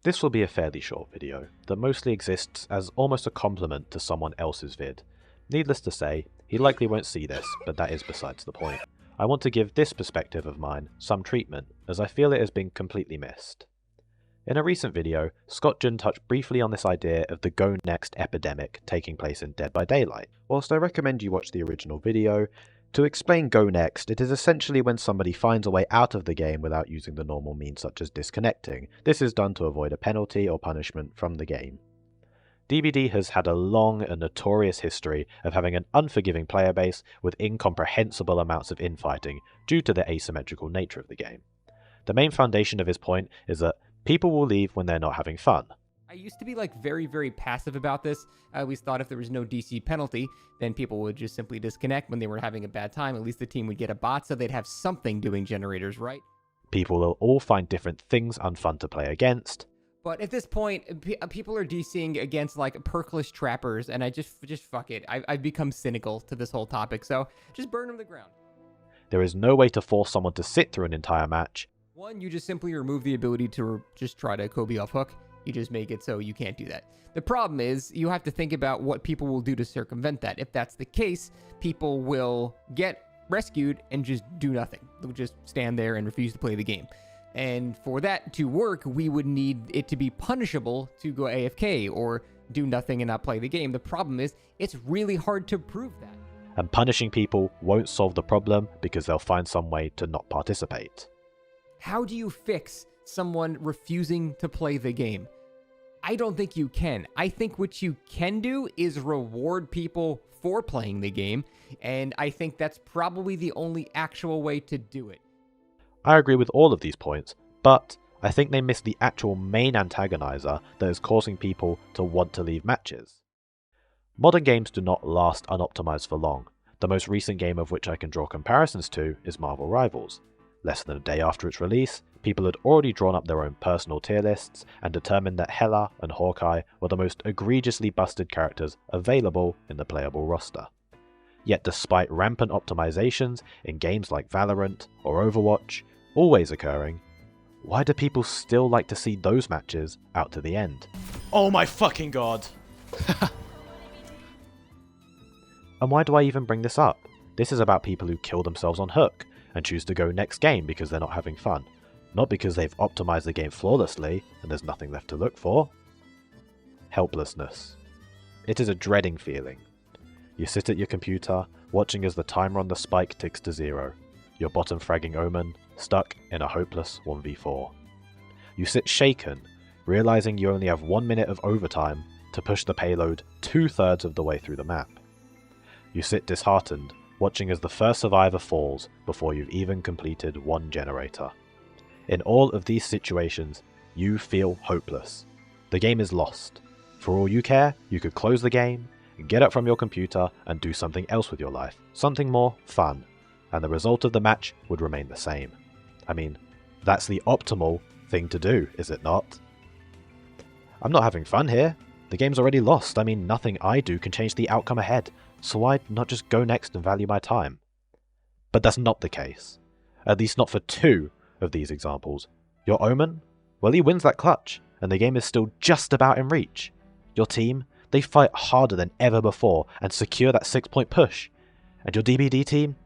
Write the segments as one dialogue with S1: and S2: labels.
S1: This will be a fairly short video that mostly exists as almost a compliment to someone else's vid. Needless to say, he likely won't see this, but that is besides the point. I want to give this perspective of mine some treatment, as I feel it has been completely missed. In a recent video, Scott Jun touched briefly on this idea of the Go Next epidemic taking place in Dead by Daylight. Whilst I recommend you watch the original video, to explain Go Next, it is essentially when somebody finds a way out of the game without using the normal means such as disconnecting. This is done to avoid a penalty or punishment from the game. DBD has had a long and notorious history of having an unforgiving player base with incomprehensible amounts of infighting due to the asymmetrical nature of the game. The main foundation of his point is that people will leave when they're not having fun.
S2: I used to be very passive about this. I always thought if there was no DC penalty, then people would just simply disconnect when they were having a bad time. At least the team would get a bot, so they'd have something doing generators, right?
S1: People will all find different things unfun to play against.
S2: But at this point, people are DCing against like perkless trappers, and I just fuck it. I've become cynical to this whole topic, so just burn them to the ground.
S1: There is no way to force someone to sit through an entire match.
S2: One, you just simply remove the ability to just try to Kobe off hook. You just make it so you can't do that. The problem is you have to think about what people will do to circumvent that. If that's the case, people will get rescued and just do nothing. They'll just stand there and refuse to play the game. And for that to work, we would need it to be punishable to go AFK or do nothing and not play the game. The problem is it's really hard to prove that.
S1: And punishing people won't solve the problem because they'll find some way to not participate.
S2: How do you fix someone refusing to play the game? I don't think you can. I think what you can do is reward people for playing the game, and I think that's probably the only actual way to do it.
S1: I agree with all of these points, but I think they miss the actual main antagonizer that is causing people to want to leave matches. Modern games do not last unoptimized for long. The most recent game of which I can draw comparisons to is Marvel Rivals. Less than a day after its release, people had already drawn up their own personal tier lists and determined that Hela and Hawkeye were the most egregiously busted characters available in the playable roster. Yet despite rampant optimizations in games like Valorant or Overwatch always occurring, why do people still like to see those matches out to the end?
S3: Oh my fucking god!
S1: And why do I even bring this up? This is about people who kill themselves on hook and choose to go next game because they're not having fun. Not because they've optimized the game flawlessly and there's nothing left to look for. Helplessness. It is a dreading feeling. You sit at your computer, watching as the timer on the spike ticks to 0. Your bottom fragging Omen, stuck in a hopeless 1v4. You sit shaken, realizing you only have 1 minute of overtime to push the payload 2/3 of the way through the map. You sit disheartened, watching as the first survivor falls before you've even completed one generator. In all of these situations, you feel hopeless. The game is lost. For all you care, you could close the game, get up from your computer and do something else with your life, something more fun, and the result of the match would remain the same. I mean, that's the optimal thing to do, is it not? I'm not having fun here. The game's already lost. I mean, nothing I do can change the outcome ahead, so why not just go next and value my time? But that's not the case. At least not for 2 of these examples. Your Omen? Well, he wins that clutch, and the game is still just about in reach. Your team? They fight harder than ever before and secure that 6-point push. And your DBD team?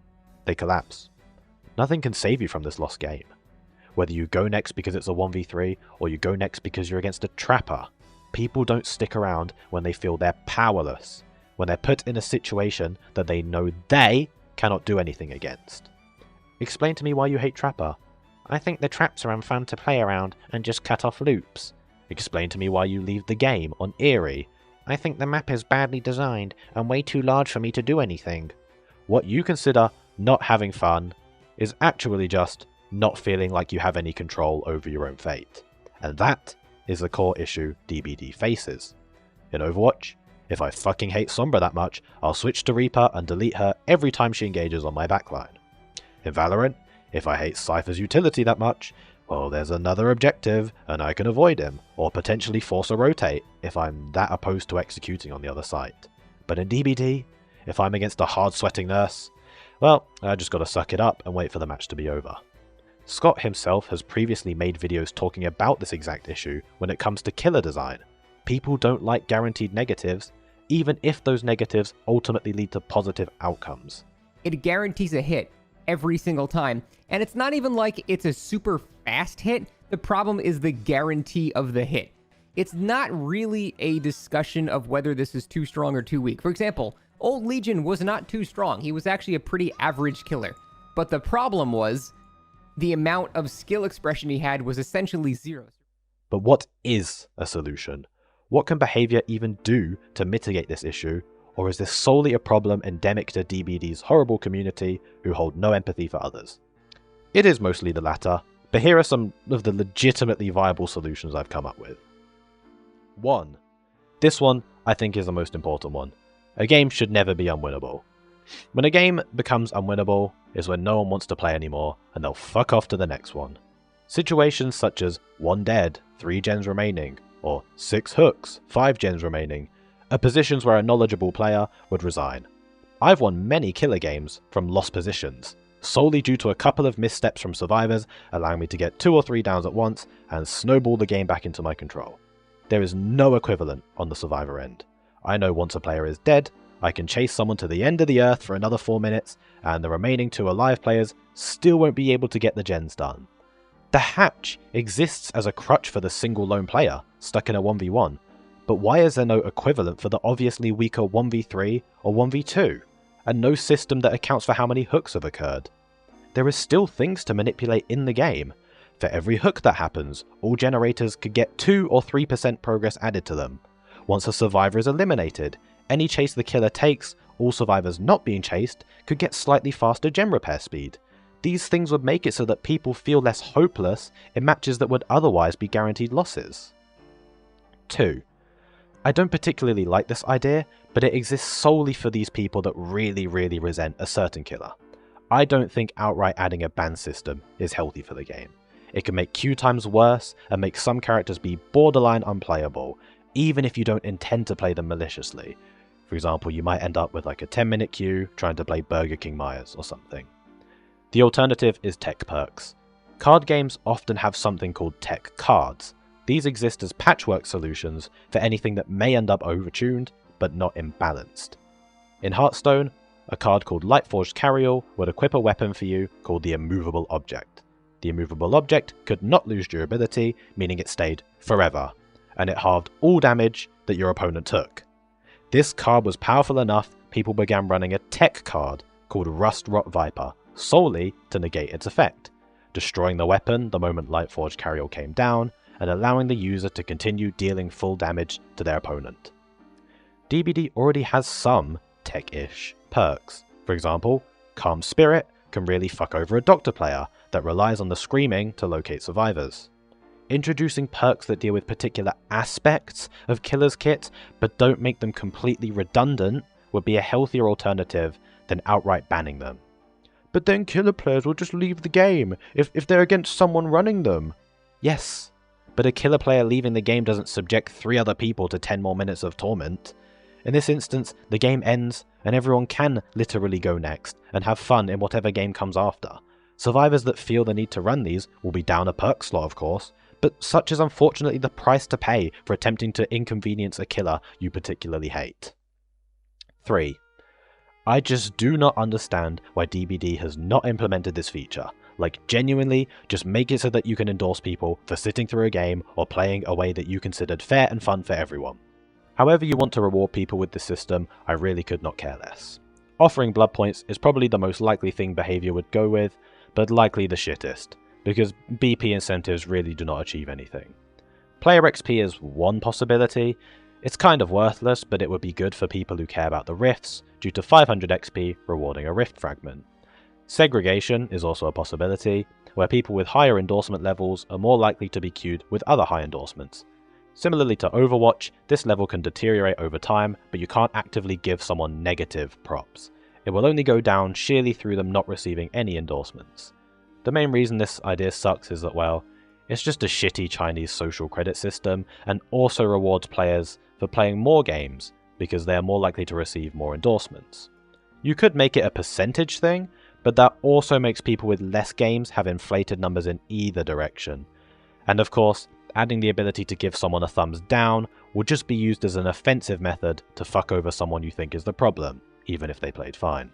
S1: They collapse. Nothing can save you from this lost game. Whether you go next because it's a 1v3, or you go next because you're against a trapper, people don't stick around when they feel they're powerless, when they're put in a situation that they know they cannot do anything against. Explain to me why you hate trapper. I think the traps are unfun to play around and just cut off loops. Explain to me why you leave the game on Eerie. I think the map is badly designed and way too large for me to do anything. What you consider not having fun is actually just not feeling like you have any control over your own fate. And that is the core issue DBD faces. In Overwatch, if I fucking hate Sombra that much, I'll switch to Reaper and delete her every time she engages on my backline. In Valorant, if I hate Cypher's utility that much, well, there's another objective and I can avoid him, or potentially force a rotate if I'm that opposed to executing on the other side. But in DBD, if I'm against a hard sweating nurse, well, I just gotta suck it up and wait for the match to be over. Scott himself has previously made videos talking about this exact issue when it comes to killer design. People don't like guaranteed negatives, even if those negatives ultimately lead to positive outcomes.
S2: It guarantees a hit every single time, and it's not even like it's a super fast hit. The problem is the guarantee of the hit. It's not really a discussion of whether this is too strong or too weak. For example, Old Legion was not too strong. He was actually a pretty average killer. But the problem was the amount of skill expression he had was essentially zero.
S1: But what is a solution? What can behavior even do to mitigate this issue? Or is this solely a problem endemic to DBD's horrible community who hold no empathy for others? It is mostly the latter, but here are some of the legitimately viable solutions I've come up with. 1. This one I think is the most important one. A game should never be unwinnable. When a game becomes unwinnable is when no one wants to play anymore and they'll fuck off to the next one. Situations such as 1 dead, 3 gens remaining, or 6 hooks, 5 gens remaining, are positions where a knowledgeable player would resign. I've won many killer games from lost positions, solely due to a couple of missteps from survivors allowing me to get 2 or 3 downs at once and snowball the game back into my control. There is no equivalent on the survivor end. I know once a player is dead, I can chase someone to the end of the earth for another 4 minutes, and the remaining 2 alive players still won't be able to get the gens done. The hatch exists as a crutch for the single lone player, stuck in a 1v1, but why is there no equivalent for the obviously weaker 1v3 or 1v2, and no system that accounts for how many hooks have occurred? There is still things to manipulate in the game. For every hook that happens, all generators could get 2 or 3% progress added to them. Once a survivor is eliminated, any chase the killer takes, all survivors not being chased could get slightly faster gen repair speed. These things would make it so that people feel less hopeless in matches that would otherwise be guaranteed losses. 2. I don't particularly like this idea, but it exists solely for these people that really resent a certain killer. I don't think outright adding a ban system is healthy for the game. It can make queue times worse and make some characters be borderline unplayable, even if you don't intend to play them maliciously. For example, you might end up with like a 10-minute queue trying to play Burger King Myers or something. The alternative is tech perks. Card games often have something called tech cards. These exist as patchwork solutions for anything that may end up overtuned, but not imbalanced. In Hearthstone, a card called Lightforged Carriel would equip a weapon for you called the Immovable Object. The Immovable Object could not lose durability, meaning it stayed forever, and it halved all damage that your opponent took. This card was powerful enough, people began running a tech card called Rust Rot Viper, solely to negate its effect, destroying the weapon the moment Lightforged Carriel came down, and allowing the user to continue dealing full damage to their opponent. DBD already has some tech-ish perks. For example, Calm Spirit can really fuck over a doctor player that relies on the screaming to locate survivors. Introducing perks that deal with particular aspects of Killer's kit but don't make them completely redundant would be a healthier alternative than outright banning them. But then Killer players will just leave the game if they're against someone running them. Yes, but a Killer player leaving the game doesn't subject 3 other people to 10 more minutes of torment. In this instance, the game ends and everyone can literally go next and have fun in whatever game comes after. Survivors that feel the need to run these will be down a perk slot, of course, but such is unfortunately the price to pay for attempting to inconvenience a killer you particularly hate. 3. I just do not understand why DBD has not implemented this feature. Like, genuinely, just make it so that you can endorse people for sitting through a game or playing a way that you considered fair and fun for everyone. However you want to reward people with this system, I really could not care less. Offering blood points is probably the most likely thing behavior would go with, but likely the shittest, because BP incentives really do not achieve anything. Player XP is one possibility. It's kind of worthless, but it would be good for people who care about the rifts, due to 500 XP rewarding a rift fragment. Segregation is also a possibility, where people with higher endorsement levels are more likely to be queued with other high endorsements. Similarly to Overwatch, this level can deteriorate over time, but you can't actively give someone negative props. It will only go down sheerly through them not receiving any endorsements. The main reason this idea sucks is that, well, it's just a shitty Chinese social credit system, and also rewards players for playing more games, because they are more likely to receive more endorsements. You could make it a percentage thing, but that also makes people with less games have inflated numbers in either direction. And of course, adding the ability to give someone a thumbs down will just be used as an offensive method to fuck over someone you think is the problem, even if they played fine.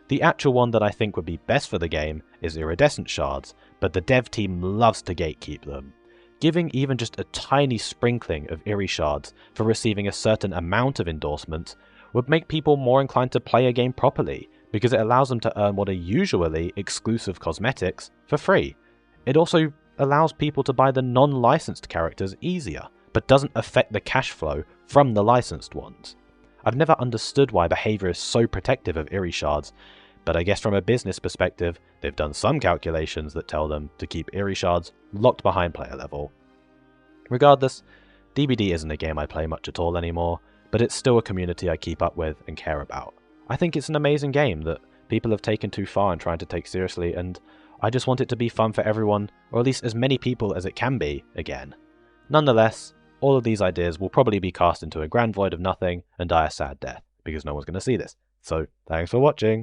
S1: The actual one that I think would be best for the game is iridescent shards, but the dev team loves to gatekeep them. Giving even just a tiny sprinkling of Iri shards for receiving a certain amount of endorsement would make people more inclined to play a game properly, because it allows them to earn what are usually exclusive cosmetics for free. It also allows people to buy the non-licensed characters easier, but doesn't affect the cash flow from the licensed ones. I've never understood why behavior is so protective of Iri shards, but I guess from a business perspective, they've done some calculations that tell them to keep Iri shards locked behind player level. Regardless, DBD isn't a game I play much at all anymore, but it's still a community I keep up with and care about. I think it's an amazing game that people have taken too far and trying to take seriously, and I just want it to be fun for everyone, or at least as many people as it can be, again. Nonetheless, all of these ideas will probably be cast into a grand void of nothing and die a sad death, because no one's going to see this. So, thanks for watching!